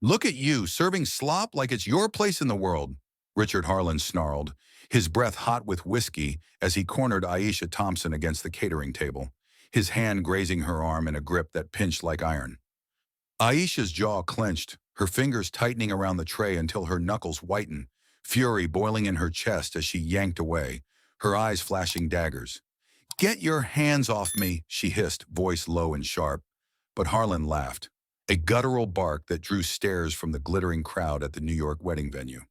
Look at you, serving slop like it's your place in the world, Richard Harlan snarled, his breath hot with whiskey as he cornered Aisha Thompson against the catering table, his hand grazing her arm in a grip that pinched like iron. Aisha's jaw clenched, her fingers tightening around the tray until her knuckles whitened, fury boiling in her chest as she yanked away, her eyes flashing daggers. "Get your hands off me," she hissed, voice low and sharp. But Harlan laughed, a guttural bark that drew stares from the glittering crowd at the New York wedding venue.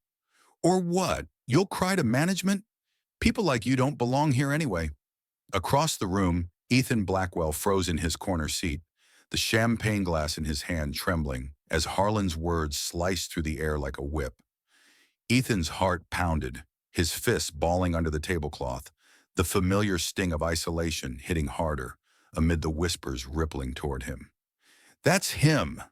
"Or what? You'll cry to management? People like you don't belong here anyway." Across the room, Ethan Blackwell froze in his corner seat, the champagne glass in his hand trembling as Harlan's words sliced through the air like a whip. Ethan's heart pounded, his fists balling under the tablecloth, the familiar sting of isolation hitting harder amid the whispers rippling toward him. "That's him,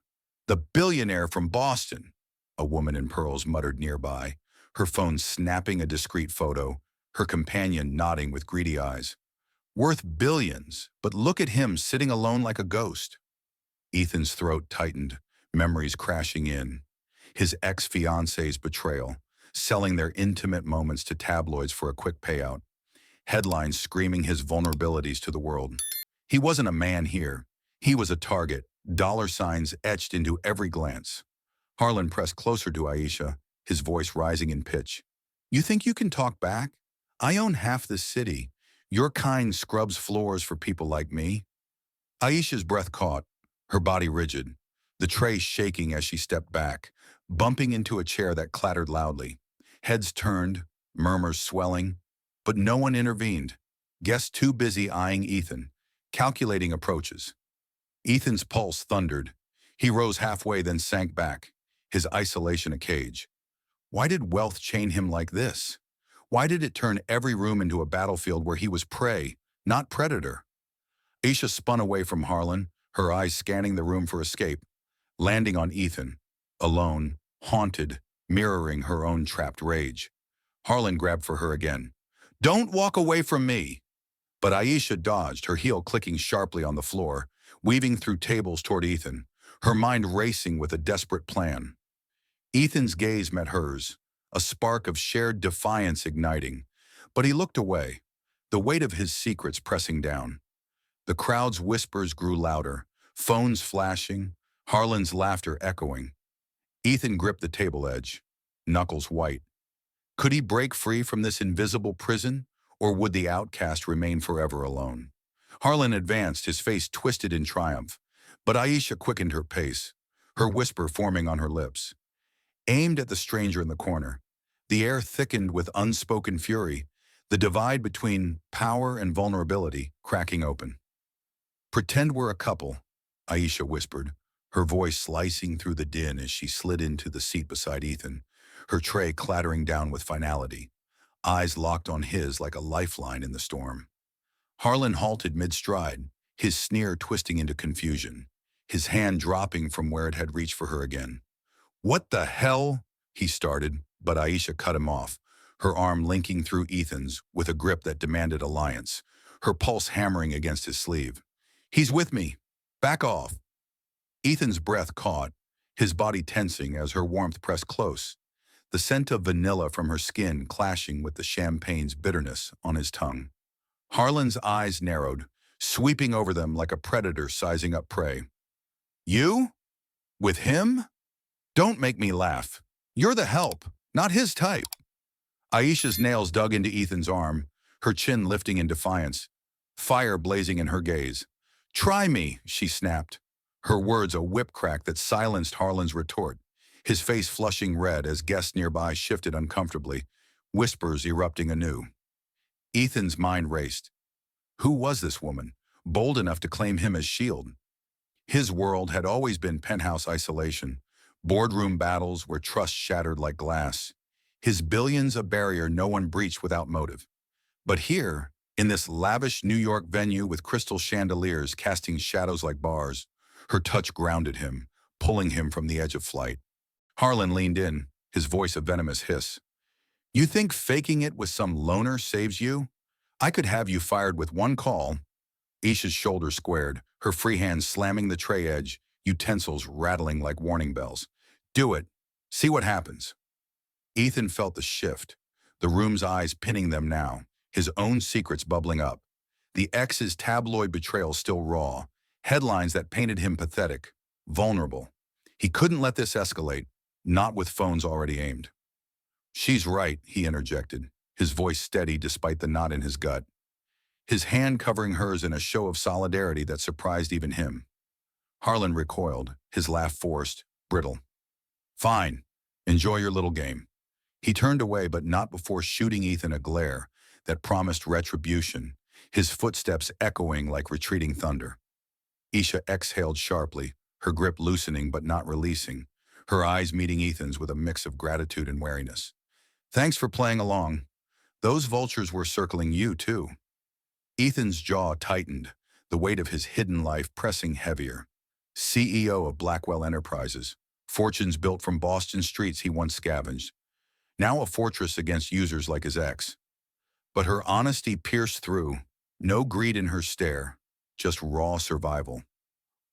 the billionaire from Boston," a woman in pearls muttered nearby, her phone snapping a discreet photo, her companion nodding with greedy eyes. "Worth billions, but look at him sitting alone like a ghost." Ethan's throat tightened, memories crashing in. His ex-fiance's betrayal, selling their intimate moments to tabloids for a quick payout. Headlines screaming his vulnerabilities to the world. He wasn't a man here. He was a target, dollar signs etched into every glance. Harlan pressed closer to Aisha, his voice rising in pitch. "You think you can talk back? I own half this city. Your kind scrubs floors for people like me." Aisha's breath caught, her body rigid, the tray shaking as she stepped back, bumping into a chair that clattered loudly. Heads turned, murmurs swelling, but no one intervened. Guests too busy eyeing Ethan, calculating approaches. Ethan's pulse thundered. He rose halfway, then sank back, his isolation a cage. Why did wealth chain him like this? Why did it turn every room into a battlefield where he was prey, not predator? Aisha spun away from Harlan, her eyes scanning the room for escape, landing on Ethan, alone, haunted, mirroring her own trapped rage. Harlan grabbed for her again. "Don't walk away from me!" But Aisha dodged, her heel clicking sharply on the floor, weaving through tables toward Ethan, her mind racing with a desperate plan. Ethan's gaze met hers, a spark of shared defiance igniting, but he looked away, the weight of his secrets pressing down. The crowd's whispers grew louder, phones flashing, Harlan's laughter echoing. Ethan gripped the table edge, knuckles white. Could he break free from this invisible prison, or would the outcast remain forever alone? Harlan advanced, his face twisted in triumph, but Aisha quickened her pace, her whisper forming on her lips. Aimed at the stranger in the corner, the air thickened with unspoken fury, the divide between power and vulnerability cracking open. "Pretend we're a couple," Aisha whispered, her voice slicing through the din as she slid into the seat beside Ethan, her tray clattering down with finality, eyes locked on his like a lifeline in the storm. Harlan halted mid-stride, his sneer twisting into confusion, his hand dropping from where it had reached for her again. "What the hell?" he started, but Aisha cut him off, her arm linking through Ethan's with a grip that demanded alliance, her pulse hammering against his sleeve. "He's with me. Back off." Ethan's breath caught, his body tensing as her warmth pressed close, the scent of vanilla from her skin clashing with the champagne's bitterness on his tongue. Harlan's eyes narrowed, sweeping over them like a predator sizing up prey. "You? With him? Don't make me laugh. You're the help, not his type." Aisha's nails dug into Ethan's arm, her chin lifting in defiance, fire blazing in her gaze. "Try me," she snapped, her words a whip crack that silenced Harlan's retort, his face flushing red as guests nearby shifted uncomfortably, whispers erupting anew. Ethan's mind raced. Who was this woman, bold enough to claim him as shield? His world had always been penthouse isolation, boardroom battles where trust shattered like glass. His billions a barrier no one breached without motive. But here, in this lavish New York venue with crystal chandeliers casting shadows like bars, her touch grounded him, pulling him from the edge of flight. Harlan leaned in, his voice a venomous hiss. "You think faking it with some loner saves you? I could have you fired with one call." Isha's shoulders squared, her free hand slamming the tray edge, utensils rattling like warning bells. Do it. See what happens. Ethan felt the shift, the room's eyes pinning them now, his own secrets bubbling up. The ex's tabloid betrayal still raw, headlines that painted him pathetic, vulnerable. He couldn't let this escalate, not with phones already aimed. She's right, he interjected, his voice steady despite the knot in his gut, his hand covering hers in a show of solidarity that surprised even him. Harlan recoiled, his laugh forced, brittle. Fine. Enjoy your little game. He turned away, but not before shooting Ethan a glare that promised retribution, his footsteps echoing like retreating thunder. Aisha exhaled sharply, her grip loosening but not releasing, her eyes meeting Ethan's with a mix of gratitude and wariness. Thanks for playing along. Those vultures were circling you, too. Ethan's jaw tightened, the weight of his hidden life pressing heavier. CEO of Blackwell Enterprises, fortunes built from Boston streets he once scavenged. Now a fortress against users like his ex. But her honesty pierced through, no greed in her stare, just raw survival.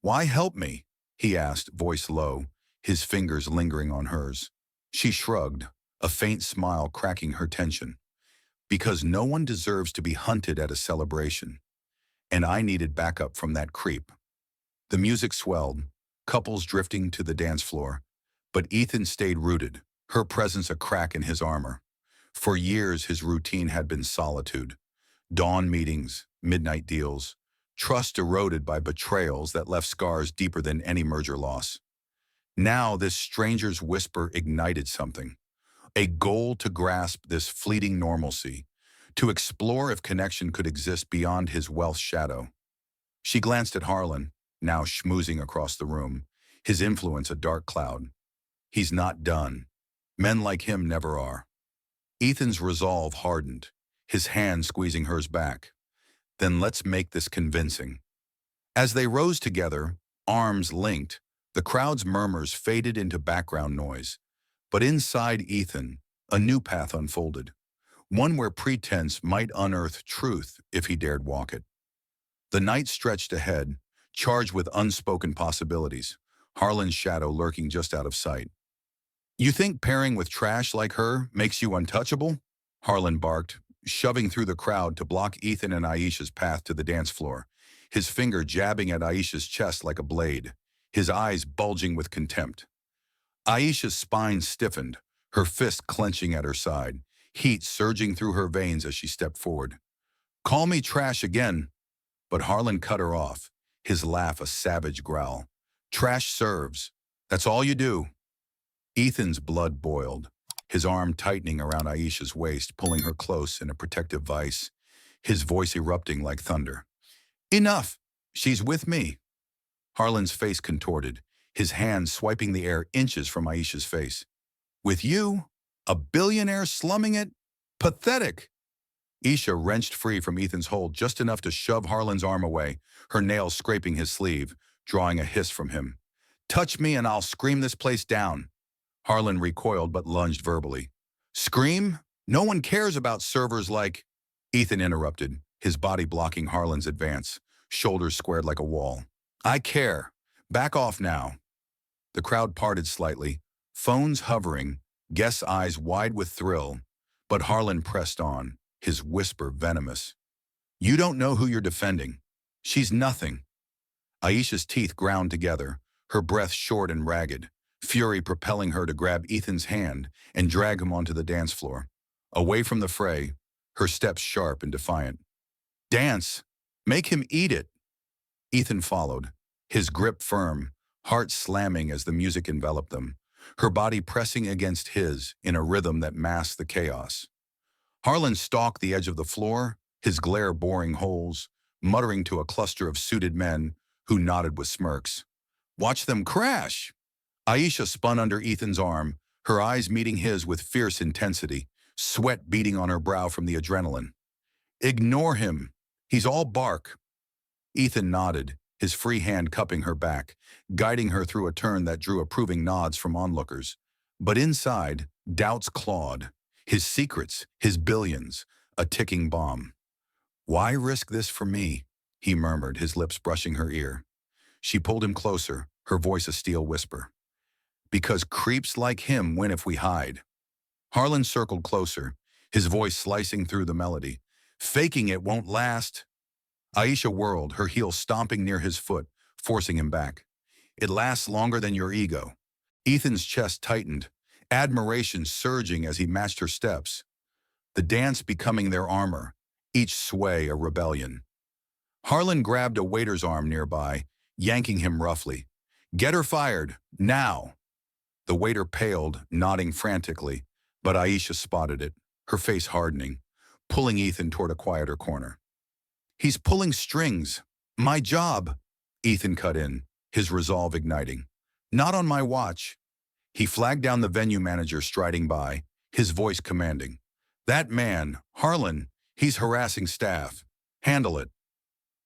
Why help me? He asked, voice low, his fingers lingering on hers. She shrugged, a faint smile cracking her tension. Because no one deserves to be hunted at a celebration. And I needed backup from that creep. The music swelled, couples drifting to the dance floor. But Ethan stayed rooted, her presence a crack in his armor. For years, his routine had been solitude. Dawn meetings, midnight deals, trust eroded by betrayals that left scars deeper than any merger loss. Now, this stranger's whisper ignited something. A goal to grasp this fleeting normalcy, to explore if connection could exist beyond his wealth's shadow. She glanced at Harlan, now schmoozing across the room, his influence a dark cloud. He's not done. Men like him never are. Ethan's resolve hardened, his hand squeezing hers back. Then let's make this convincing. As they rose together, arms linked, the crowd's murmurs faded into background noise. But inside Ethan, a new path unfolded, one where pretense might unearth truth if he dared walk it. The night stretched ahead, charged with unspoken possibilities, Harlan's shadow lurking just out of sight. You think pairing with trash like her makes you untouchable? Harlan barked, shoving through the crowd to block Ethan and Aisha's path to the dance floor, his finger jabbing at Aisha's chest like a blade, his eyes bulging with contempt. Aisha's spine stiffened, her fist clenching at her side, heat surging through her veins as she stepped forward. Call me trash again. But Harlan cut her off, his laugh a savage growl. Trash serves. That's all you do. Ethan's blood boiled, his arm tightening around Aisha's waist, pulling her close in a protective vice, his voice erupting like thunder. Enough! She's with me. Harlan's face contorted, his hand swiping the air inches from Aisha's face. With you? A billionaire slumming it? Pathetic! Aisha wrenched free from Ethan's hold just enough to shove Harlan's arm away, her nails scraping his sleeve, drawing a hiss from him. Touch me and I'll scream this place down. Harlan recoiled but lunged verbally. Scream? No one cares about servers like... Ethan interrupted, his body blocking Harlan's advance, shoulders squared like a wall. I care. Back off now. The crowd parted slightly, phones hovering, guests' eyes wide with thrill, but Harlan pressed on, his whisper venomous. You don't know who you're defending. She's nothing. Aisha's teeth ground together, her breath short and ragged, fury propelling her to grab Ethan's hand and drag him onto the dance floor. Away from the fray, her steps sharp and defiant. Dance! Make him eat it! Ethan followed, his grip firm, heart slamming as the music enveloped them, her body pressing against his in a rhythm that masked the chaos. Harlan stalked the edge of the floor, his glare boring holes, muttering to a cluster of suited men who nodded with smirks. Watch them crash! Aisha spun under Ethan's arm, her eyes meeting his with fierce intensity, sweat beading on her brow from the adrenaline. Ignore him. He's all bark. Ethan nodded, his free hand cupping her back, guiding her through a turn that drew approving nods from onlookers. But inside, doubts clawed. His secrets, his billions, a ticking bomb. Why risk this for me? He murmured, his lips brushing her ear. She pulled him closer, her voice a steel whisper. Because creeps like him win if we hide. Harlan circled closer, his voice slicing through the melody. Faking it won't last. Aisha whirled, her heel stomping near his foot, forcing him back. It lasts longer than your ego. Ethan's chest tightened, admiration surging as he matched her steps. The dance becoming their armor, each sway a rebellion. Harlan grabbed a waiter's arm nearby, yanking him roughly. Get her fired, now! The waiter paled, nodding frantically, but Aisha spotted it, her face hardening, pulling Ethan toward a quieter corner. He's pulling strings. My job, Ethan cut in, his resolve igniting. Not on my watch. He flagged down the venue manager striding by, his voice commanding. That man, Harlan, he's harassing staff. Handle it.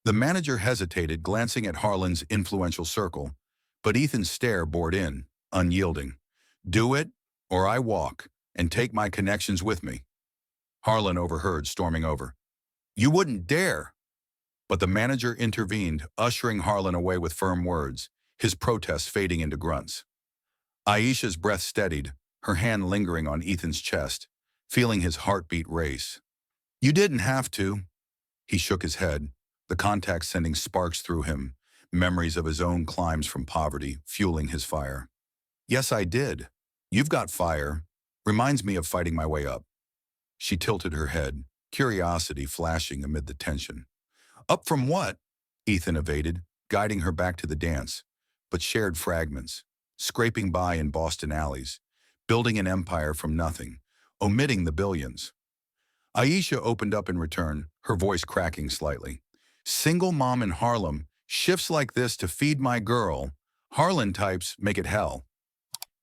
The manager hesitated, glancing at Harlan's influential circle, but Ethan's stare bored in, unyielding. Do it, or I walk, and take my connections with me. Harlan overheard, storming over. You wouldn't dare! But the manager intervened, ushering Harlan away with firm words, his protest fading into grunts. Aisha's breath steadied, her hand lingering on Ethan's chest, feeling his heartbeat race. You didn't have to. He shook his head, the contact sending sparks through him, memories of his own climbs from poverty, fueling his fire. Yes, I did. You've got fire. Reminds me of fighting my way up. She tilted her head, curiosity flashing amid the tension. Up from what? Ethan evaded, guiding her back to the dance, but shared fragments, scraping by in Boston alleys, building an empire from nothing, omitting the billions. Aisha opened up in return, her voice cracking slightly. Single mom in Harlem, shifts like this to feed my girl. Harlan types make it hell.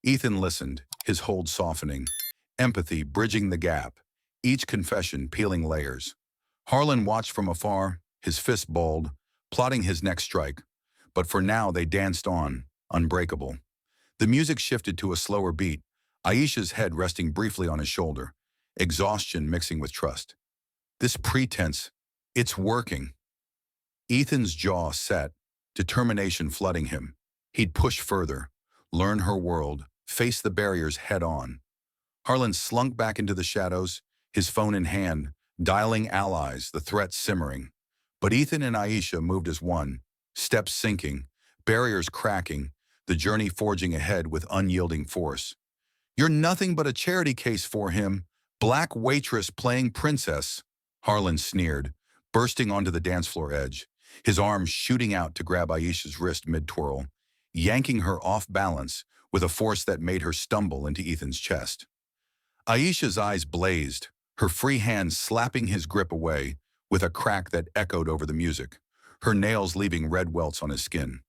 Ethan listened, his hold softening, empathy bridging the gap, each confession peeling layers. Harlan watched from afar, his fist balled, plotting his next strike. But for now they danced on, unbreakable. The music shifted to a slower beat, Aisha's head resting briefly on his shoulder, exhaustion mixing with trust. This pretense, it's working. Ethan's jaw set, determination flooding him. He'd push further, learn her world, face the barriers head on. Harlan slunk back into the shadows, his phone in hand, dialing allies, the threat simmering. But Ethan and Aisha moved as one, steps sinking, barriers cracking, the journey forging ahead with unyielding force. You're nothing but a charity case for him, black waitress playing princess, Harlan sneered, bursting onto the dance floor edge, his arms shooting out to grab Aisha's wrist mid-twirl, yanking her off balance with a force that made her stumble into Ethan's chest. Aisha's eyes blazed, her free hand slapping his grip away with a crack that echoed over the music, her nails leaving red welts on his skin.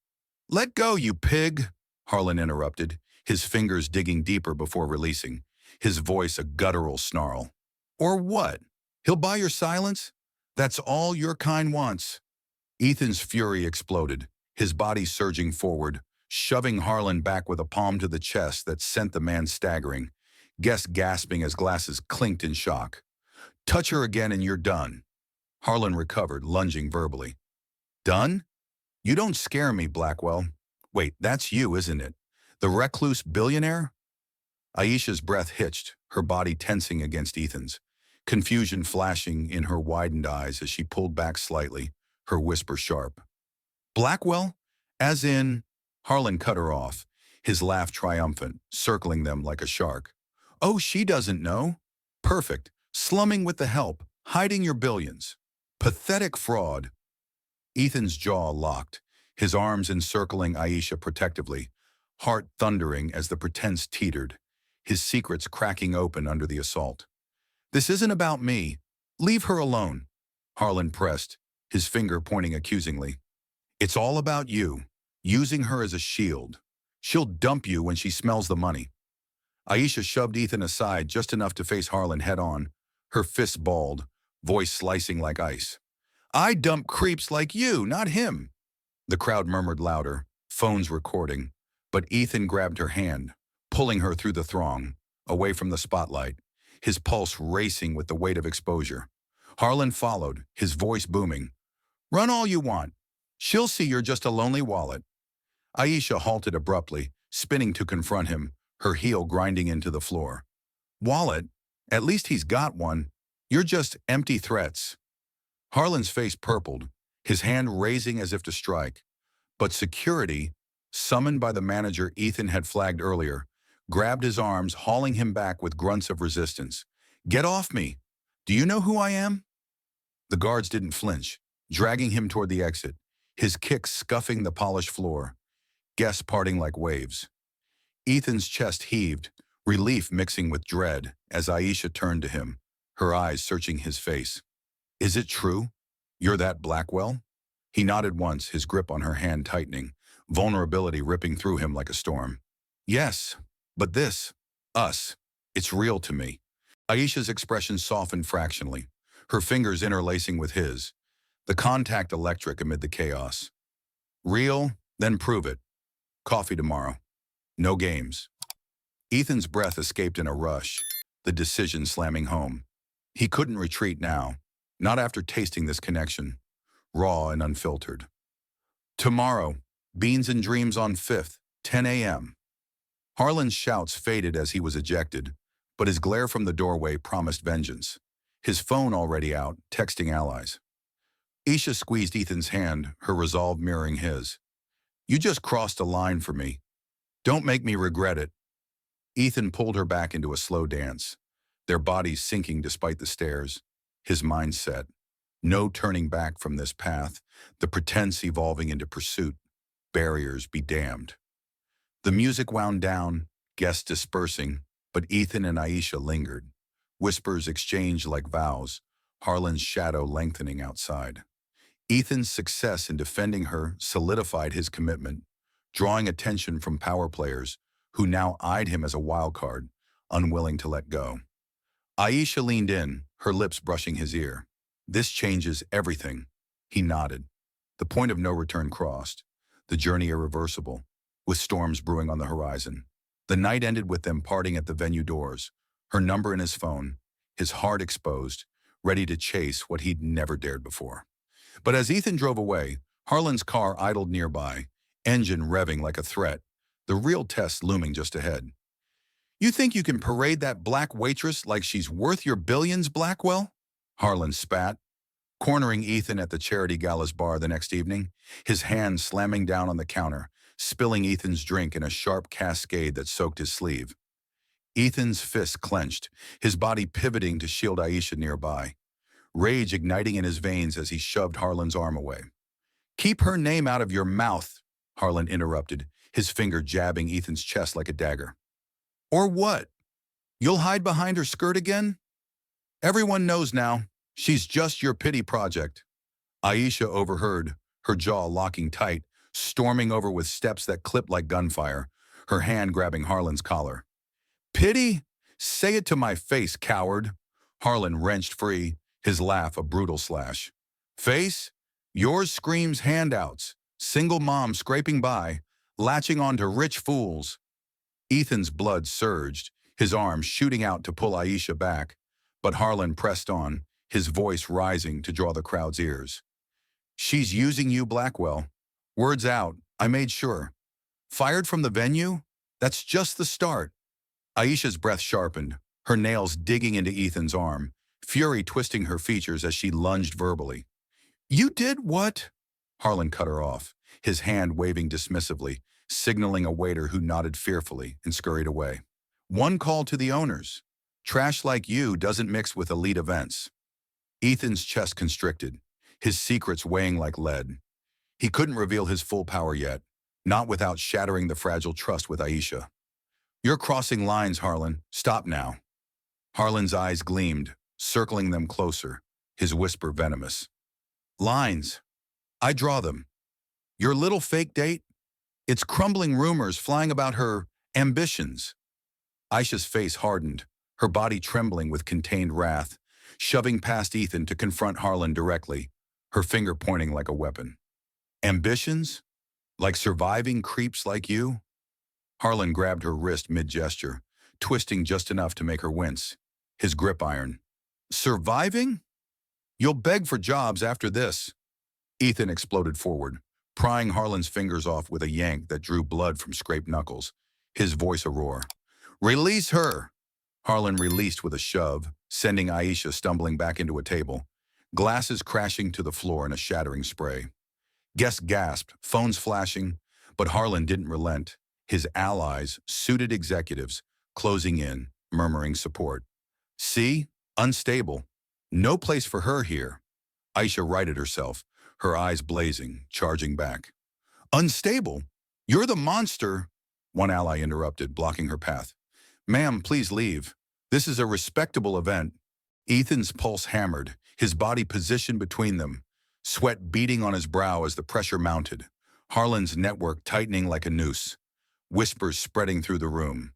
Let go, you pig, Harlan interrupted, his fingers digging deeper before releasing, his voice a guttural snarl. Or what? He'll buy your silence? That's all your kind wants. Ethan's fury exploded, his body surging forward, shoving Harlan back with a palm to the chest that sent the man staggering, guests gasping as glasses clinked in shock. Touch her again and you're done. Harlan recovered, lunging verbally. Done? You don't scare me, Blackwell. Wait, that's you, isn't it? The recluse billionaire? Aisha's breath hitched, her body tensing against Ethan's, confusion flashing in her widened eyes as she pulled back slightly, her whisper sharp. Blackwell? As in... Harlan cut her off, his laugh triumphant, circling them like a shark. Oh, she doesn't know. Perfect. Slumming with the help, hiding your billions. Pathetic fraud. Ethan's jaw locked, his arms encircling Aisha protectively, heart thundering as the pretense teetered, his secrets cracking open under the assault. This isn't about me. Leave her alone. Harlan pressed, his finger pointing accusingly. It's all about you. Using her as a shield. She'll dump you when she smells the money. Aisha shoved Ethan aside just enough to face Harlan head-on, her fists balled, voice slicing like ice. I dump creeps like you, not him. The crowd murmured louder, phones recording, but Ethan grabbed her hand, pulling her through the throng, away from the spotlight, his pulse racing with the weight of exposure. Harlan followed, his voice booming. Run all you want. She'll see you're just a lonely wallet. Aisha halted abruptly, spinning to confront him, her heel grinding into the floor. Wallet? At least he's got one. You're just empty threats. Harlan's face purpled, his hand raising as if to strike. But security, summoned by the manager Ethan had flagged earlier, grabbed his arms, hauling him back with grunts of resistance. Get off me! Do you know who I am? The guards didn't flinch, dragging him toward the exit, his kicks scuffing the polished floor, guests parting like waves. Ethan's chest heaved, relief mixing with dread as Aisha turned to him, her eyes searching his face. Is it true? You're that Blackwell? He nodded once, his grip on her hand tightening, vulnerability ripping through him like a storm. Yes, but this, us, it's real to me. Aisha's expression softened fractionally, her fingers interlacing with his, the contact electric amid the chaos. Real? Then prove it. Coffee tomorrow. No games. Ethan's breath escaped in a rush, the decision slamming home. He couldn't retreat now, not after tasting this connection, raw and unfiltered. Tomorrow, Beans and Dreams on 5th, 10 a.m. Harlan's shouts faded as he was ejected, but his glare from the doorway promised vengeance. His phone already out, texting allies. Aisha squeezed Ethan's hand, her resolve mirroring his. You just crossed a line for me. Don't make me regret it. Ethan pulled her back into a slow dance, their bodies sinking despite the stairs, his mind set. No turning back from this path, the pretense evolving into pursuit. Barriers be damned. The music wound down, guests dispersing, but Ethan and Aisha lingered. Whispers exchanged like vows, Harlan's shadow lengthening outside. Ethan's success in defending her solidified his commitment, drawing attention from power players who now eyed him as a wild card, unwilling to let go. Aisha leaned in, her lips brushing his ear. This changes everything. He nodded. The point of no return crossed, the journey irreversible, with storms brewing on the horizon. The night ended with them parting at the venue doors, her number in his phone, his heart exposed, ready to chase what he'd never dared before. But as Ethan drove away, Harlan's car idled nearby, engine revving like a threat, the real test looming just ahead. You think you can parade that black waitress like she's worth your billions, Blackwell? Harlan spat, cornering Ethan at the Charity Gala's bar the next evening, his hand slamming down on the counter, spilling Ethan's drink in a sharp cascade that soaked his sleeve. Ethan's fist clenched, his body pivoting to shield Aisha nearby, rage igniting in his veins as he shoved Harlan's arm away. Keep her name out of your mouth, Harlan interrupted, his finger jabbing Ethan's chest like a dagger. Or what? You'll hide behind her skirt again? Everyone knows now, she's just your pity project. Aisha overheard, her jaw locking tight, storming over with steps that clipped like gunfire, her hand grabbing Harlan's collar. Pity? Say it to my face, coward. Harlan wrenched free, his laugh a brutal slash. Face? Yours screams handouts, single mom scraping by, latching onto rich fools. Ethan's blood surged, his arm shooting out to pull Aisha back, but Harlan pressed on, his voice rising to draw the crowd's ears. She's using you, Blackwell. Words out, I made sure. Fired from the venue? That's just the start. Aisha's breath sharpened, her nails digging into Ethan's arm, fury twisting her features as she lunged verbally. You did what? Harlan cut her off, his hand waving dismissively, signaling a waiter who nodded fearfully and scurried away. One call to the owners. Trash like you doesn't mix with elite events. Ethan's chest constricted, his secrets weighing like lead. He couldn't reveal his full power yet, not without shattering the fragile trust with Aisha. You're crossing lines, Harlan. Stop now. Harlan's eyes gleamed, circling them closer, his whisper venomous. Lines. I draw them. Your little fake date? It's crumbling rumors flying about her ambitions. Aisha's face hardened, her body trembling with contained wrath, shoving past Ethan to confront Harlan directly, her finger pointing like a weapon. Ambitions? Like surviving creeps like you? Harlan grabbed her wrist mid-gesture, twisting just enough to make her wince, his grip iron. Surviving? You'll beg for jobs after this. Ethan exploded forward, prying Harlan's fingers off with a yank that drew blood from scraped knuckles, his voice a roar. Release her! Harlan released with a shove, sending Aisha stumbling back into a table, glasses crashing to the floor in a shattering spray. Guests gasped, phones flashing, but Harlan didn't relent. His allies, suited executives, closing in, murmuring support. See? Unstable. No place for her here. Aisha righted herself, her eyes blazing, charging back. Unstable? You're the monster, one ally interrupted, blocking her path. Ma'am, please leave. This is a respectable event. Ethan's pulse hammered, his body positioned between them, sweat beading on his brow as the pressure mounted, Harlan's network tightening like a noose, whispers spreading through the room.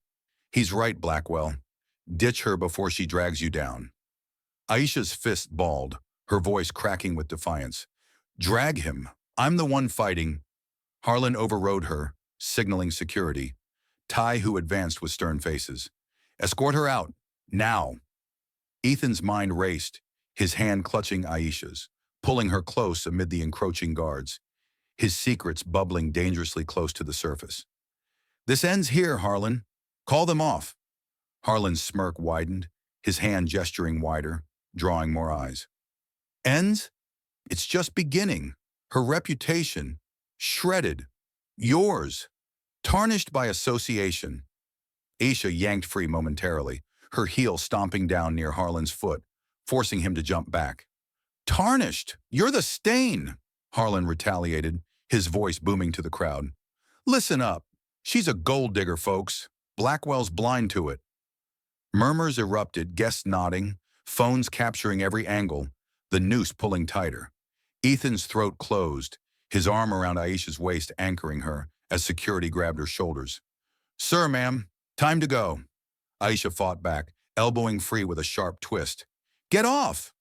He's right, Blackwell. Ditch her before she drags you down. Aisha's fist balled, her voice cracking with defiance. Drag him. I'm the one fighting. Harlan overrode her, signaling security. Ty, who advanced with stern faces. Escort her out. Now. Ethan's mind raced, his hand clutching Aisha's, pulling her close amid the encroaching guards, his secrets bubbling dangerously close to the surface. This ends here, Harlan. Call them off. Harlan's smirk widened, his hand gesturing wider, drawing more eyes. Ends? It's just beginning. Her reputation, shredded. Yours, tarnished by association. Aisha yanked free momentarily, her heel stomping down near Harlan's foot, forcing him to jump back. Tarnished! You're the stain! Harlan retaliated, his voice booming to the crowd. Listen up. She's a gold digger, folks. Blackwell's blind to it. Murmurs erupted, guests nodding, phones capturing every angle, the noose pulling tighter. Ethan's throat closed, his arm around Aisha's waist anchoring her as security grabbed her shoulders. Sir, ma'am, time to go. Aisha fought back, elbowing free with a sharp twist. Get off!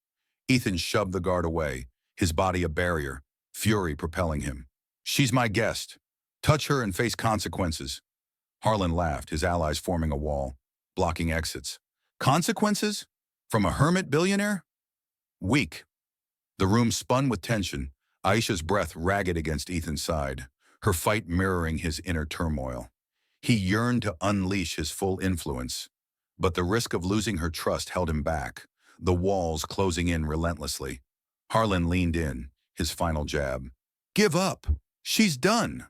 Ethan shoved the guard away, his body a barrier, fury propelling him. She's my guest. Touch her and face consequences. Harlan laughed, his allies forming a wall, blocking exits. Consequences? From a hermit billionaire? Weak. The room spun with tension, Aisha's breath ragged against Ethan's side, her fight mirroring his inner turmoil. He yearned to unleash his full influence, but the risk of losing her trust held him back, the walls closing in relentlessly. Harlan leaned in, his final jab. Give up. She's done.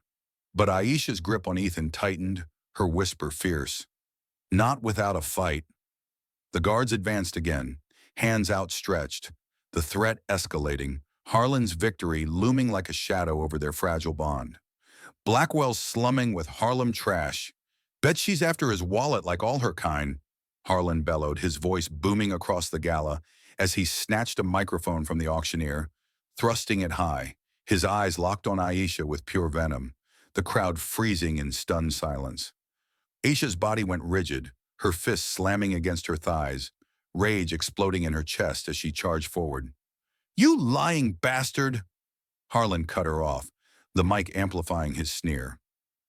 But Aisha's grip on Ethan tightened, her whisper fierce. Not without a fight. The guards advanced again, hands outstretched, the threat escalating, Harlan's victory looming like a shadow over their fragile bond. Blackwell's slumming with Harlem trash. Bet she's after his wallet like all her kind, Harlan bellowed, his voice booming across the gala as he snatched a microphone from the auctioneer, thrusting it high, his eyes locked on Aisha with pure venom, the crowd freezing in stunned silence. Aisha's body went rigid, her fists slamming against her thighs, rage exploding in her chest as she charged forward. You lying bastard! Harlan cut her off, the mic amplifying his sneer.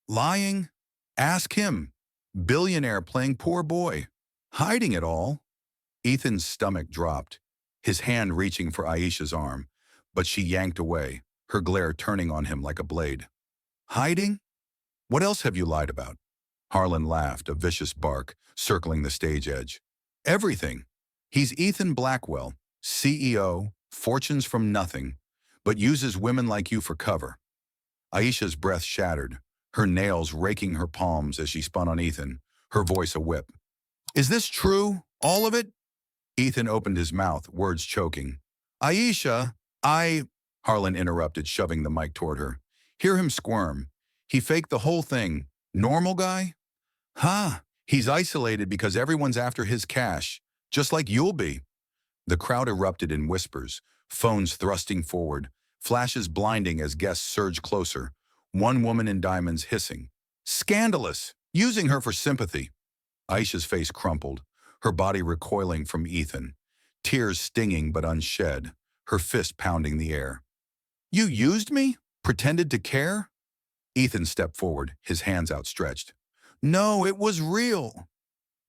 Lying? Ask him. Billionaire playing poor boy. Hiding it all. Ethan's stomach dropped, his hand reaching for Aisha's arm, but she yanked away, her glare turning on him like a blade. Hiding? What else have you lied about? Harlan laughed, a vicious bark, circling the stage edge. Everything. He's Ethan Blackwell, CEO, fortunes from nothing, but uses women like you for cover. Aisha's breath shattered, her nails raking her palms as she spun on Ethan, her voice a whip. Is this true? All of it? Ethan opened his mouth, words choking. Aisha, Harlan interrupted, shoving the mic toward her. Hear him squirm. He faked the whole thing. Normal guy? He's isolated because everyone's after his cash, just like you'll be. The crowd erupted in whispers, phones thrusting forward, flashes blinding as guests surged closer, one woman in diamonds hissing. Scandalous! Using her for sympathy. Aisha's face crumpled, her body recoiling from Ethan, tears stinging but unshed, her fist pounding the air. You used me? Pretended to care? Ethan stepped forward, his hands outstretched. No, it was real.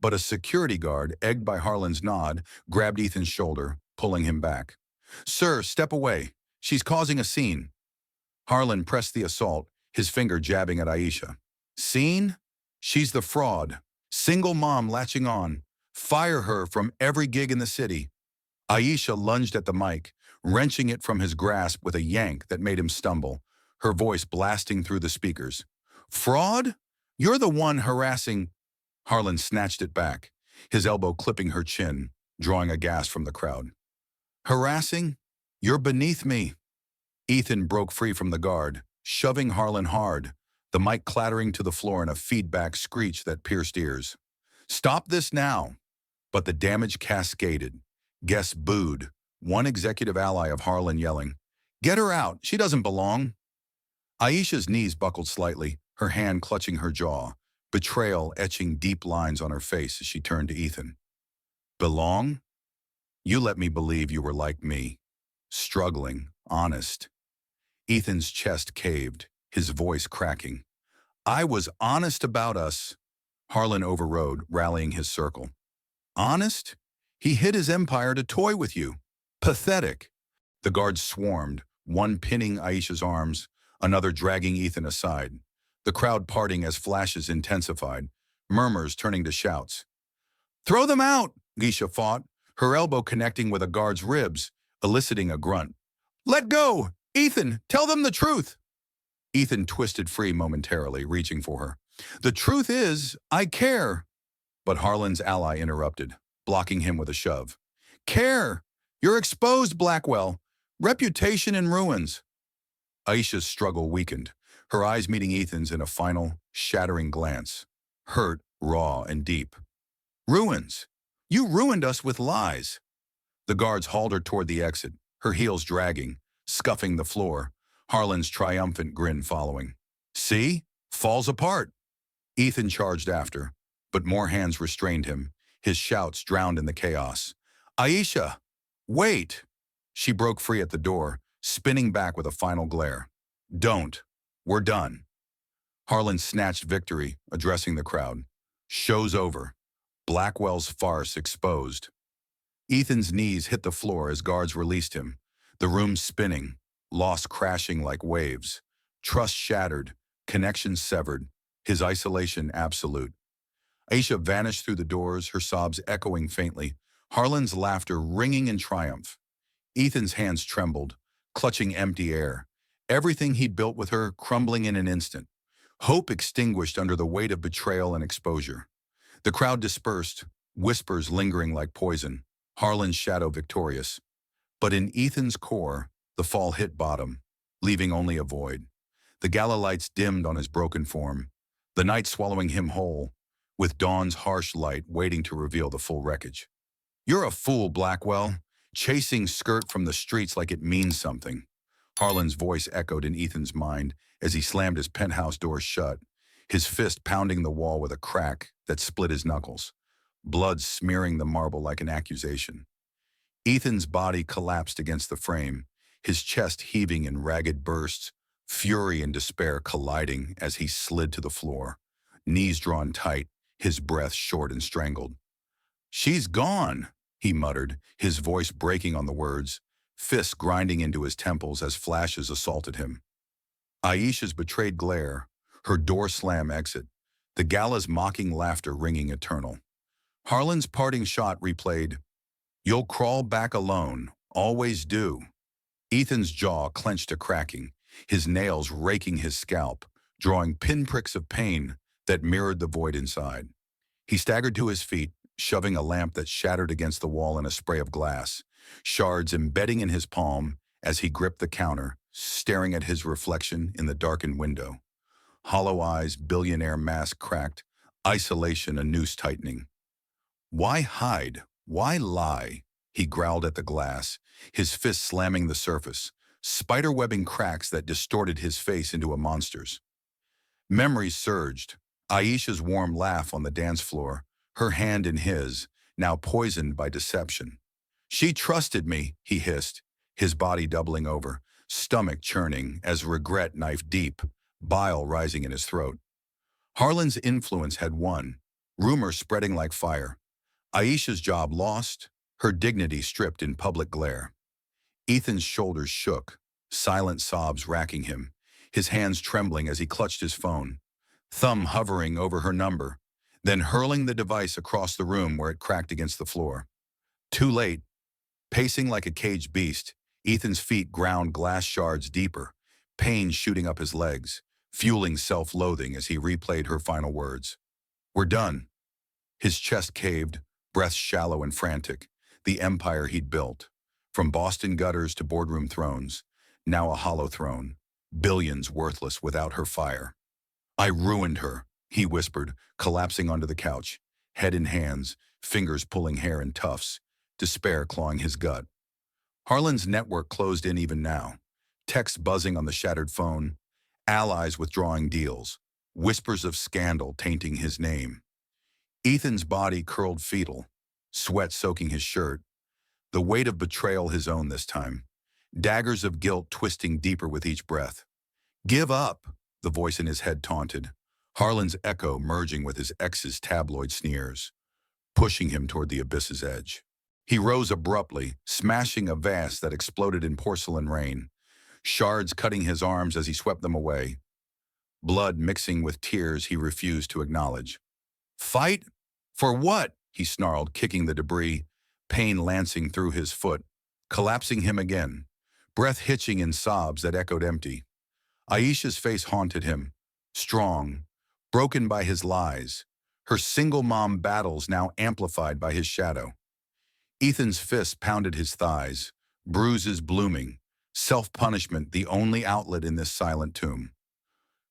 But a security guard, egged by Harlan's nod, grabbed Ethan's shoulder, pulling him back. Sir, step away. She's causing a scene. Harlan pressed the assault, his finger jabbing at Aisha. Scene? She's the fraud. Single mom latching on. Fire her from every gig in the city. Aisha lunged at the mic, wrenching it from his grasp with a yank that made him stumble, her voice blasting through the speakers. Fraud? You're the one harassing. Harlan snatched it back, his elbow clipping her chin, drawing a gasp from the crowd. Harassing? You're beneath me. Ethan broke free from the guard, shoving Harlan hard, the mic clattering to the floor in a feedback screech that pierced ears. Stop this now. But the damage cascaded. Guests booed, one executive ally of Harlan yelling, Get her out, she doesn't belong. Aisha's knees buckled slightly, her hand clutching her jaw, betrayal etching deep lines on her face as she turned to Ethan. Belong? You let me believe you were like me. Struggling, honest. Ethan's chest caved, his voice cracking. I was honest about us. Harlan overrode, rallying his circle. Honest? He hid his empire to toy with you. Pathetic. The guards swarmed, one pinning Aisha's arms, another dragging Ethan aside. The crowd parting as flashes intensified, murmurs turning to shouts. Throw them out, Aisha fought, her elbow connecting with a guard's ribs, eliciting a grunt. Let go! Ethan, tell them the truth! Ethan twisted free momentarily, reaching for her. The truth is, I care. But Harlan's ally interrupted, blocking him with a shove. Care! You're exposed, Blackwell. Reputation in ruins. Aisha's struggle weakened, her eyes meeting Ethan's in a final, shattering glance. Hurt, raw, and deep. Ruins! You ruined us with lies. The guards hauled her toward the exit, her heels dragging, scuffing the floor, Harlan's triumphant grin following. See? Falls apart. Ethan charged after, but more hands restrained him, his shouts drowned in the chaos. Aisha! Wait! She broke free at the door, spinning back with a final glare. Don't. We're done. Harlan snatched victory, addressing the crowd. Show's over. Blackwell's farce exposed. Ethan's knees hit the floor as guards released him, the room spinning, loss crashing like waves. Trust shattered, connection severed, his isolation absolute. Aisha vanished through the doors, her sobs echoing faintly, Harlan's laughter ringing in triumph. Ethan's hands trembled, clutching empty air, everything he'd built with her crumbling in an instant. Hope extinguished under the weight of betrayal and exposure. The crowd dispersed, whispers lingering like poison, Harlan's shadow victorious. But in Ethan's core, the fall hit bottom, leaving only a void. The gala lights dimmed on his broken form, the night swallowing him whole, with dawn's harsh light waiting to reveal the full wreckage. You're a fool, Blackwell, chasing skirt from the streets like it means something. Harlan's voice echoed in Ethan's mind as he slammed his penthouse door shut, his fist pounding the wall with a crack that split his knuckles, blood smearing the marble like an accusation. Ethan's body collapsed against the frame, his chest heaving in ragged bursts, fury and despair colliding as he slid to the floor, knees drawn tight, his breath short and strangled. She's gone, he muttered, his voice breaking on the words, fists grinding into his temples as flashes assaulted him. Aisha's betrayed glare, her door slam exit, the gala's mocking laughter ringing eternal. Harlan's parting shot replayed, You'll crawl back alone, always do. Ethan's jaw clenched to cracking, his nails raking his scalp, drawing pinpricks of pain that mirrored the void inside. He staggered to his feet, shoving a lamp that shattered against the wall in a spray of glass, shards embedding in his palm as he gripped the counter, staring at his reflection in the darkened window. Hollow eyes, billionaire mask cracked, isolation a noose tightening. Why hide? Why lie? He growled at the glass, his fist slamming the surface, spiderwebbing cracks that distorted his face into a monster's. Memories surged. Aisha's warm laugh on the dance floor, her hand in his, now poisoned by deception. She trusted me, he hissed, his body doubling over, stomach churning as regret knifed deep, bile rising in his throat. Harlan's influence had won, rumor spreading like fire. Aisha's job lost, her dignity stripped in public glare. Ethan's shoulders shook, silent sobs racking him, his hands trembling as he clutched his phone. thumb hovering over her number, then hurling the device across the room where it cracked against the floor. Too late. Pacing like a caged beast, Ethan's feet ground glass shards deeper, pain shooting up his legs, fueling self-loathing as he replayed her final words. "We're done." His chest caved, breath shallow and frantic. The empire he'd built, from Boston gutters to boardroom thrones, now a hollow throne, billions worthless without her fire. "I ruined her," he whispered, collapsing onto the couch, head in hands, fingers pulling hair in tufts, despair clawing his gut. Harlan's network closed in even now, texts buzzing on the shattered phone, allies withdrawing deals, whispers of scandal tainting his name. Ethan's body curled fetal, sweat soaking his shirt, the weight of betrayal his own this time, daggers of guilt twisting deeper with each breath. "Give up," the voice in his head taunted, Harlan's echo merging with his ex's tabloid sneers, pushing him toward the abyss's edge. He rose abruptly, smashing a vase that exploded in porcelain rain, shards cutting his arms as he swept them away, blood mixing with tears he refused to acknowledge. "Fight? For what?" he snarled, kicking the debris, pain lancing through his foot, collapsing him again, breath hitching in sobs that echoed empty. Aisha's face haunted him, strong, broken by his lies, her single mom battles now amplified by his shadow. Ethan's fist pounded his thighs, bruises blooming, self-punishment the only outlet in this silent tomb.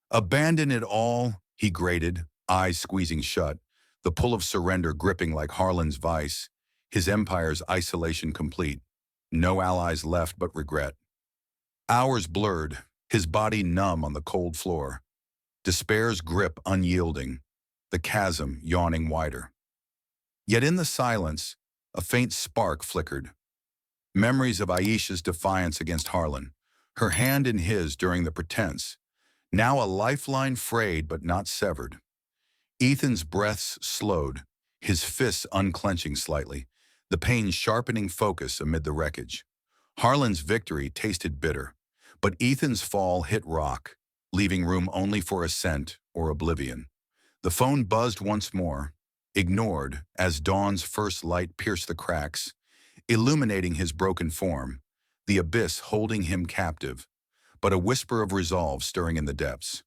"Abandon it all," he grated, eyes squeezing shut, the pull of surrender gripping like Harlan's vice, his empire's isolation complete. No allies left but regret. Hours blurred, his body numb on the cold floor, despair's grip unyielding, the chasm yawning wider. Yet in the silence, a faint spark flickered. Memories of Aisha's defiance against Harlan, her hand in his during the pretense, now a lifeline frayed but not severed. Ethan's breaths slowed, his fists unclenching slightly, the pain sharpening focus amid the wreckage. Harlan's victory tasted bitter, but Ethan's fall hit rock, leaving room only for ascent or oblivion. The phone buzzed once more, ignored as dawn's first light pierced the cracks, illuminating his broken form, the abyss holding him captive, but a whisper of resolve stirring in the depths.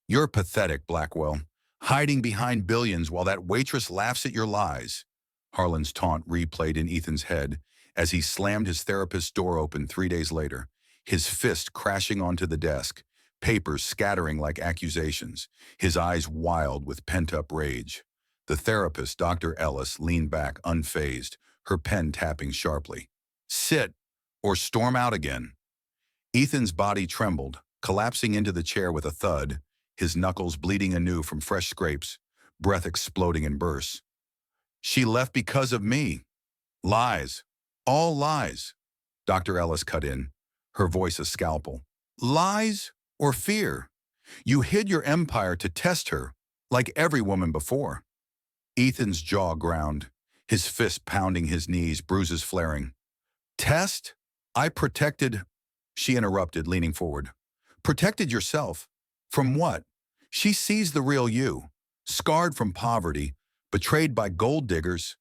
"You're pathetic, Blackwell, hiding behind billions while that waitress laughs at your lies," Harlan's taunt replayed in Ethan's head as he slammed his therapist's door open 3 days later, his fist crashing onto the desk, papers scattering like accusations, his eyes wild with pent-up rage. The therapist, Dr. Ellis, leaned back unfazed, her pen tapping sharply. "Sit, or storm out again." Ethan's body trembled, collapsing into the chair with a thud, his knuckles bleeding anew from fresh scrapes, breath exploding in bursts. "She left because of me." "Lies. All lies," Dr. Ellis cut in, her voice a scalpel. "Lies or fear? You hid your empire to test her, like every woman before." Ethan's jaw ground, his fist pounding his knees, bruises flaring. "Test? I protected," she interrupted, leaning forward. "Protected yourself? From what? She sees the real you, scarred from poverty, betrayed by gold diggers."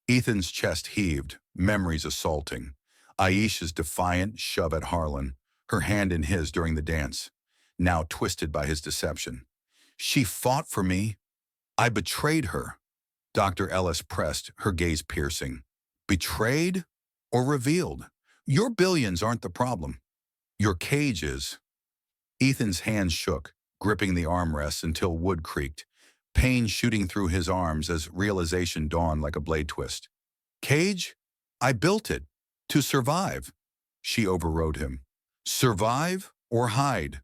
Ethan's chest heaved, memories assaulting. Aisha's defiant shove at Harlan, her hand in his during the dance, now twisted by his deception. "She fought for me. I betrayed her." Dr. Ellis pressed, her gaze piercing. "Betrayed or revealed? Your billions aren't the problem. Your cage is." Ethan's hands shook, gripping the armrests until wood creaked, pain shooting through his arms as realization dawned like a blade twist. "Cage? I built it. To survive." She overrode him. "Survive or hide?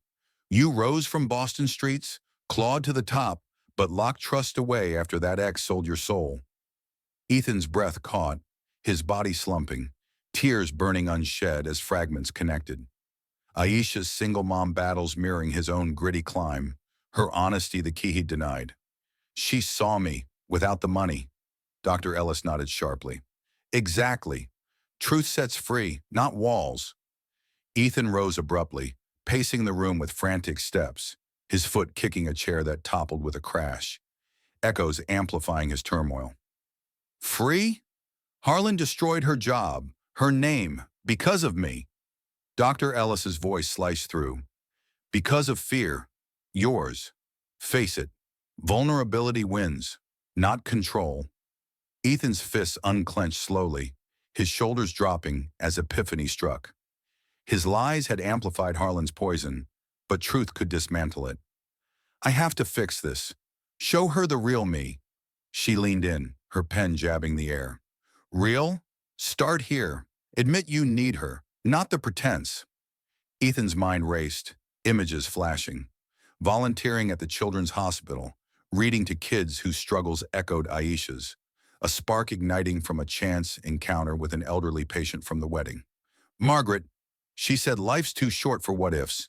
You rose from Boston streets, clawed to the top, but locked trust away after that ex sold your soul." Ethan's breath caught, his body slumping, tears burning unshed as fragments connected. Aisha's single mom battles mirroring his own gritty climb, her honesty the key he'd denied. "She saw me, without the money." Dr. Ellis nodded sharply. "Exactly. Truth sets free, not walls." Ethan rose abruptly, pacing the room with frantic steps, his foot kicking a chair that toppled with a crash, echoes amplifying his turmoil. Free? Harlan destroyed her job, her name, because of me. Dr. Ellis's voice sliced through. Because of fear. Yours. Face it. Vulnerability wins, not control. Ethan's fists unclenched slowly, his shoulders dropping as epiphany struck. His lies had amplified Harlan's poison, but truth could dismantle it. I have to fix this. Show her the real me. She leaned in, her pen jabbing the air. Real? Start here. Admit you need her, not the pretense. Ethan's mind raced, images flashing. Volunteering at the children's hospital, reading to kids whose struggles echoed Aisha's, a spark igniting from a chance encounter with an elderly patient from the wedding. Margaret, she said life's too short for what-ifs.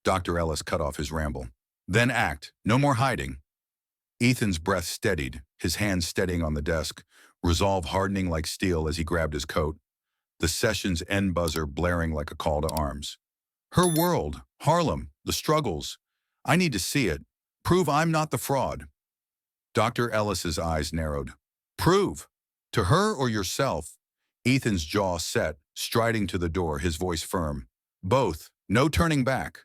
Dr. Ellis cut off his ramble. Then act, no more hiding. Ethan's breath steadied, his hands steadying on the desk, resolve hardening like steel as he grabbed his coat, the session's end buzzer blaring like a call to arms. Her world, Harlem, the struggles. I need to see it. Prove I'm not the fraud. Dr. Ellis's eyes narrowed. Prove? To her or yourself? Ethan's jaw set, striding to the door, his voice firm. Both, no turning back.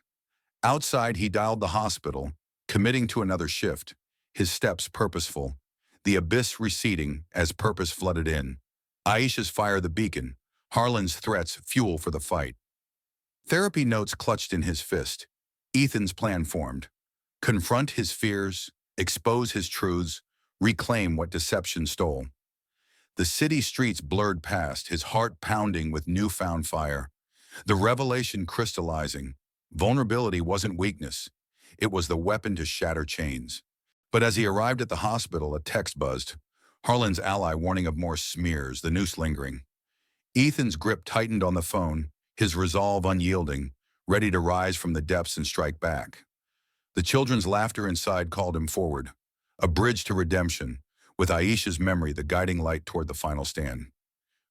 Outside, he dialed the hospital, committing to another shift, his steps purposeful, the abyss receding as purpose flooded in. Aisha's fire the beacon, Harlan's threats fuel for the fight. Therapy notes clutched in his fist. Ethan's plan formed. Confront his fears, expose his truths, reclaim what deception stole. The city streets blurred past, his heart pounding with newfound fire. The revelation crystallizing. Vulnerability wasn't weakness. It was the weapon to shatter chains. But as he arrived at the hospital, a text buzzed. Harlan's ally warning of more smears, the noose lingering. Ethan's grip tightened on the phone, his resolve unyielding, ready to rise from the depths and strike back. The children's laughter inside called him forward, a bridge to redemption, with Aisha's memory the guiding light toward the final stand.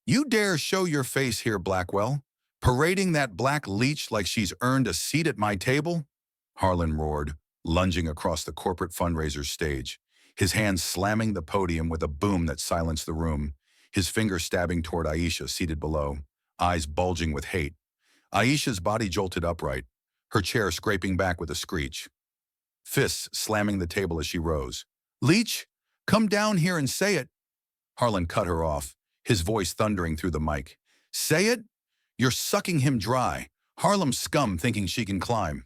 You dare show your face here, Blackwell? Parading that black leech like she's earned a seat at my table? Harlan roared, lunging across the corporate fundraiser's stage, his hands slamming the podium with a boom that silenced the room, his finger stabbing toward Aisha seated below, eyes bulging with hate. Aisha's body jolted upright, her chair scraping back with a screech. Fists slamming the table as she rose. Leech, come down here and say it. Harlan cut her off, his voice thundering through the mic. Say it? You're sucking him dry. Harlem scum thinking she can climb.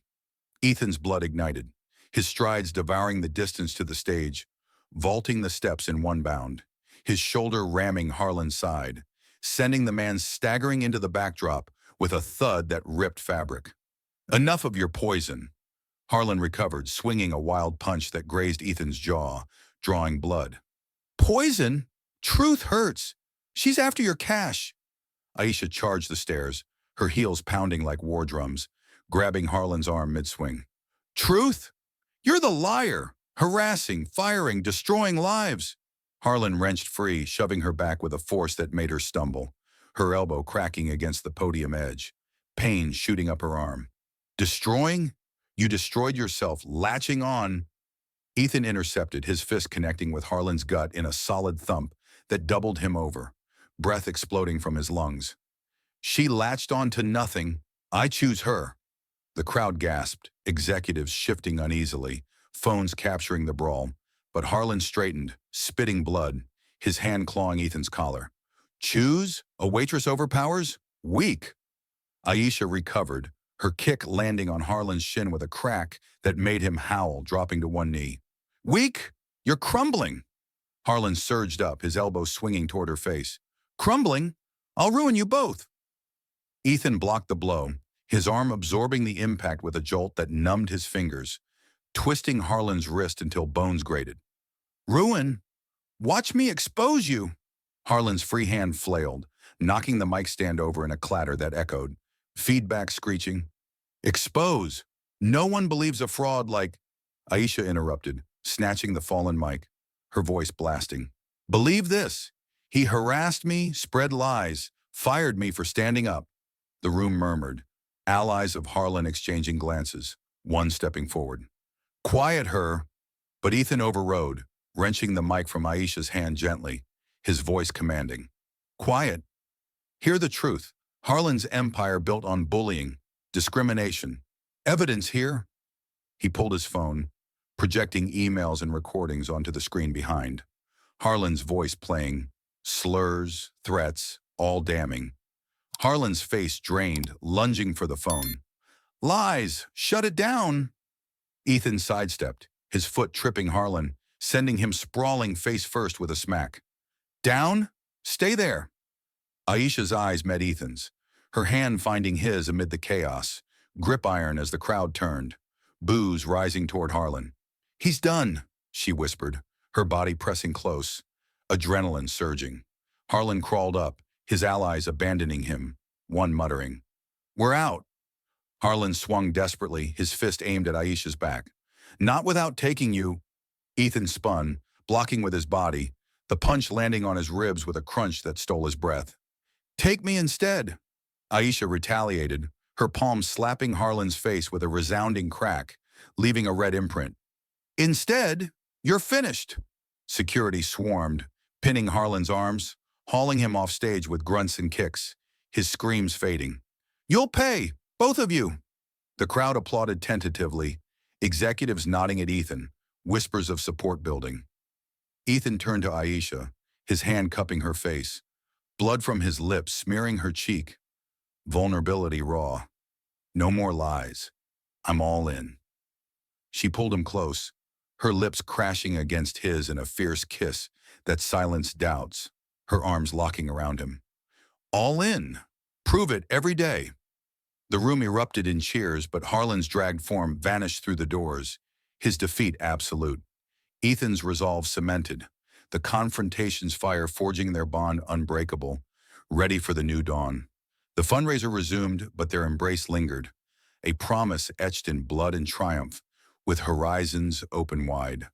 Ethan's blood ignited, his strides devouring the distance to the stage, vaulting the steps in one bound, his shoulder ramming Harlan's side, sending the man staggering into the backdrop with a thud that ripped fabric. Enough of your poison. Harlan recovered, swinging a wild punch that grazed Ethan's jaw, drawing blood. Poison? Truth hurts. She's after your cash. Aisha charged the stairs, her heels pounding like war drums, grabbing Harlan's arm mid-swing. Truth? You're the liar, harassing, firing, destroying lives. Harlan wrenched free, shoving her back with a force that made her stumble, her elbow cracking against the podium edge, pain shooting up her arm. Destroying? You destroyed yourself, latching on. Ethan intercepted, his fist connecting with Harlan's gut in a solid thump that doubled him over, breath exploding from his lungs. She latched on to nothing. I choose her. The crowd gasped, executives shifting uneasily, phones capturing the brawl, but Harlan straightened, spitting blood, his hand clawing Ethan's collar. Choose? A waitress overpowers? Weak. Aisha recovered, her kick landing on Harlan's shin with a crack that made him howl, dropping to one knee. Weak? You're crumbling. Harlan surged up, his elbow swinging toward her face. Crumbling? I'll ruin you both. Ethan blocked the blow, his arm absorbing the impact with a jolt that numbed his fingers, twisting Harlan's wrist until bones grated. Ruin? Watch me expose you. Harlan's free hand flailed, knocking the mic stand over in a clatter that echoed, feedback screeching. Expose? No one believes a fraud like... Aisha interrupted, snatching the fallen mic, her voice blasting. Believe this. He harassed me, spread lies, fired me for standing up. The room murmured, allies of Harlan exchanging glances, one stepping forward. Quiet her, but Ethan overrode, wrenching the mic from Aisha's hand gently, his voice commanding. Quiet. Hear the truth. Harlan's empire built on bullying, discrimination. Evidence here. He pulled his phone, projecting emails and recordings onto the screen behind. Harlan's voice playing, slurs, threats, all damning. Harlan's face drained, lunging for the phone. Lies! Shut it down! Ethan sidestepped, his foot tripping Harlan, sending him sprawling face first with a smack. Down? Stay there! Aisha's eyes met Ethan's, her hand finding his amid the chaos, grip iron as the crowd turned, boos rising toward Harlan. He's done, she whispered, her body pressing close, adrenaline surging. Harlan crawled up, his allies abandoning him, one muttering, We're out. Harlan swung desperately, his fist aimed at Aisha's back. Not without taking you. Ethan spun, blocking with his body, the punch landing on his ribs with a crunch that stole his breath. Take me instead. Aisha retaliated, her palm slapping Harlan's face with a resounding crack, leaving a red imprint. Instead, you're finished. Security swarmed, pinning Harlan's arms, hauling him off stage with grunts and kicks, his screams fading. You'll pay, both of you. The crowd applauded tentatively, executives nodding at Ethan, whispers of support building. Ethan turned to Aisha, his hand cupping her face, blood from his lips smearing her cheek. Vulnerability raw. No more lies. I'm all in. She pulled him close, her lips crashing against his in a fierce kiss that silenced doubts, her arms locking around him. All in. Prove it every day. The room erupted in cheers, but Harlan's dragged form vanished through the doors, his defeat absolute. Ethan's resolve cemented, the confrontation's fire forging their bond unbreakable, ready for the new dawn. The fundraiser resumed, but their embrace lingered, a promise etched in blood and triumph, with horizons open wide.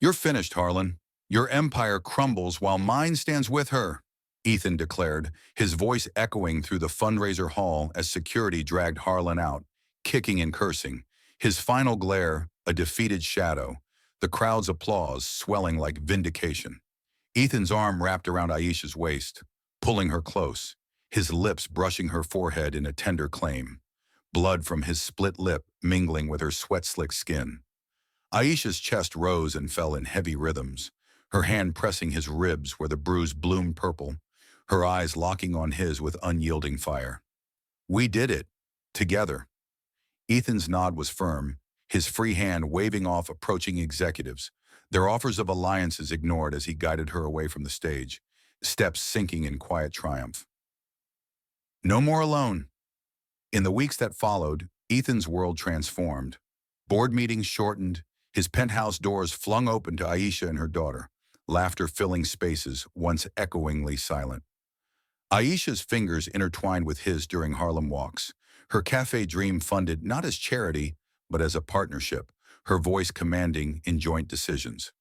You're finished, Harlan. Your empire crumbles while mine stands with her, Ethan declared, his voice echoing through the fundraiser hall as security dragged Harlan out, kicking and cursing, his final glare a defeated shadow, the crowd's applause swelling like vindication. Ethan's arm wrapped around Aisha's waist, pulling her close, his lips brushing her forehead in a tender claim, blood from his split lip mingling with her sweat-slick skin. Aisha's chest rose and fell in heavy rhythms, her hand pressing his ribs where the bruise bloomed purple, her eyes locking on his with unyielding fire. We did it. Together. Ethan's nod was firm, his free hand waving off approaching executives, their offers of alliances ignored as he guided her away from the stage, steps sinking in quiet triumph. No more alone. In the weeks that followed, Ethan's world transformed. Board meetings shortened, his penthouse doors flung open to Aisha and her daughter, laughter filling spaces once echoingly silent. Aisha's fingers intertwined with his during Harlem walks, her cafe dream funded not as charity, but as a partnership, her voice commanding in joint decisions.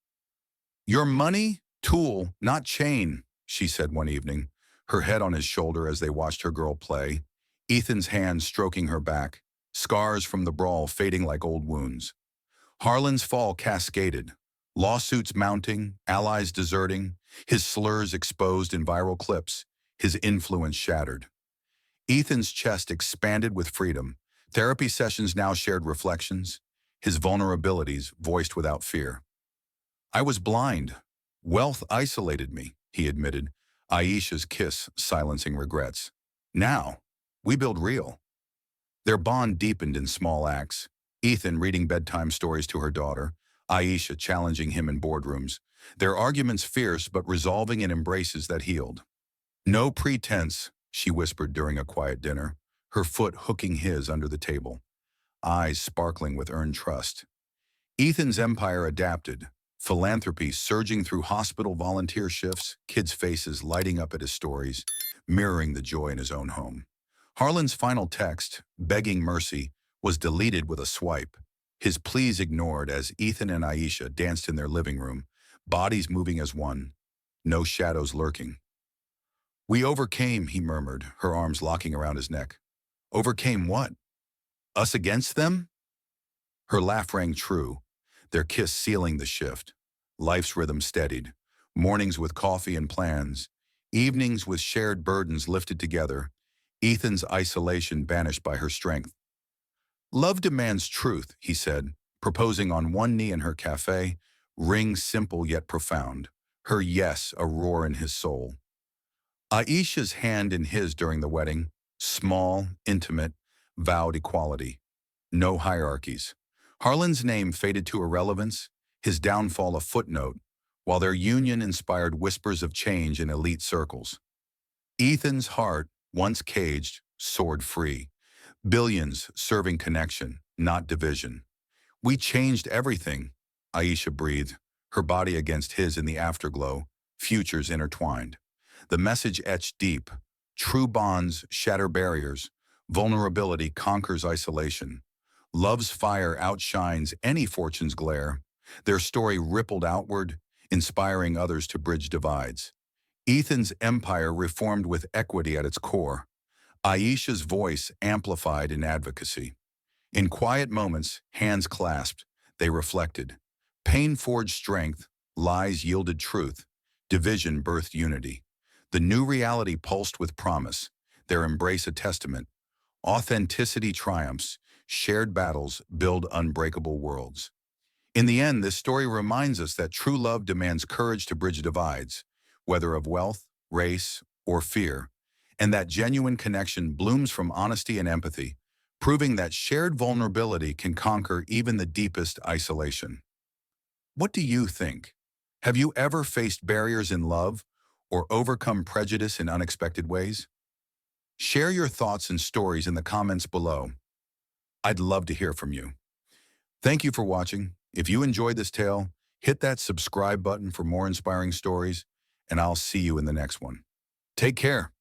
Your money, tool, not chain, she said one evening, her head on his shoulder as they watched her girl play, Ethan's hand stroking her back, scars from the brawl fading like old wounds. Harlan's fall cascaded, lawsuits mounting, allies deserting, his slurs exposed in viral clips, his influence shattered. Ethan's chest expanded with freedom, therapy sessions now shared reflections, his vulnerabilities voiced without fear. I was blind. Wealth isolated me, he admitted, Aisha's kiss silencing regrets. Now, we build real. Their bond deepened in small acts, Ethan reading bedtime stories to her daughter, Aisha challenging him in boardrooms, their arguments fierce but resolving in embraces that healed. No pretense, she whispered during a quiet dinner, her foot hooking his under the table, eyes sparkling with earned trust. Ethan's empire adapted, philanthropy surging through hospital volunteer shifts, kids' faces lighting up at his stories, mirroring the joy in his own home. Harlan's final text, begging mercy, was deleted with a swipe, his pleas ignored as Ethan and Aisha danced in their living room, bodies moving as one, no shadows lurking. We overcame, he murmured, her arms locking around his neck. Overcame what? Us against them? Her laugh rang true, their kiss sealing the shift. Life's rhythm steadied. Mornings with coffee and plans, evenings with shared burdens lifted together, Ethan's isolation banished by her strength. Love demands truth, he said, proposing on one knee in her cafe, ring simple yet profound, her yes a roar in his soul. Aisha's hand in his during the wedding, small, intimate, vowed equality. No hierarchies. Harlan's name faded to irrelevance, his downfall a footnote, while their union inspired whispers of change in elite circles. Ethan's heart, once caged, soared free. Billions serving connection, not division. We changed everything, Aisha breathed, her body against his in the afterglow, futures intertwined. The message etched deep. True bonds shatter barriers. Vulnerability conquers isolation. Love's fire outshines any fortune's glare. Their story rippled outward, inspiring others to bridge divides. Ethan's empire reformed with equity at its core. Aisha's voice amplified in advocacy. In quiet moments, hands clasped, they reflected. Pain forged strength, lies yielded truth, division birthed unity. The new reality pulsed with promise, their embrace a testament. Authenticity triumphs, shared battles build unbreakable worlds. In the end, this story reminds us that true love demands courage to bridge divides, whether of wealth, race, or fear, and that genuine connection blooms from honesty and empathy, proving that shared vulnerability can conquer even the deepest isolation. What do you think? Have you ever faced barriers in love or overcome prejudice in unexpected ways? Share your thoughts and stories in the comments below. I'd love to hear from you. Thank you for watching. If you enjoyed this tale, hit that subscribe button for more inspiring stories, and I'll see you in the next one. Take care.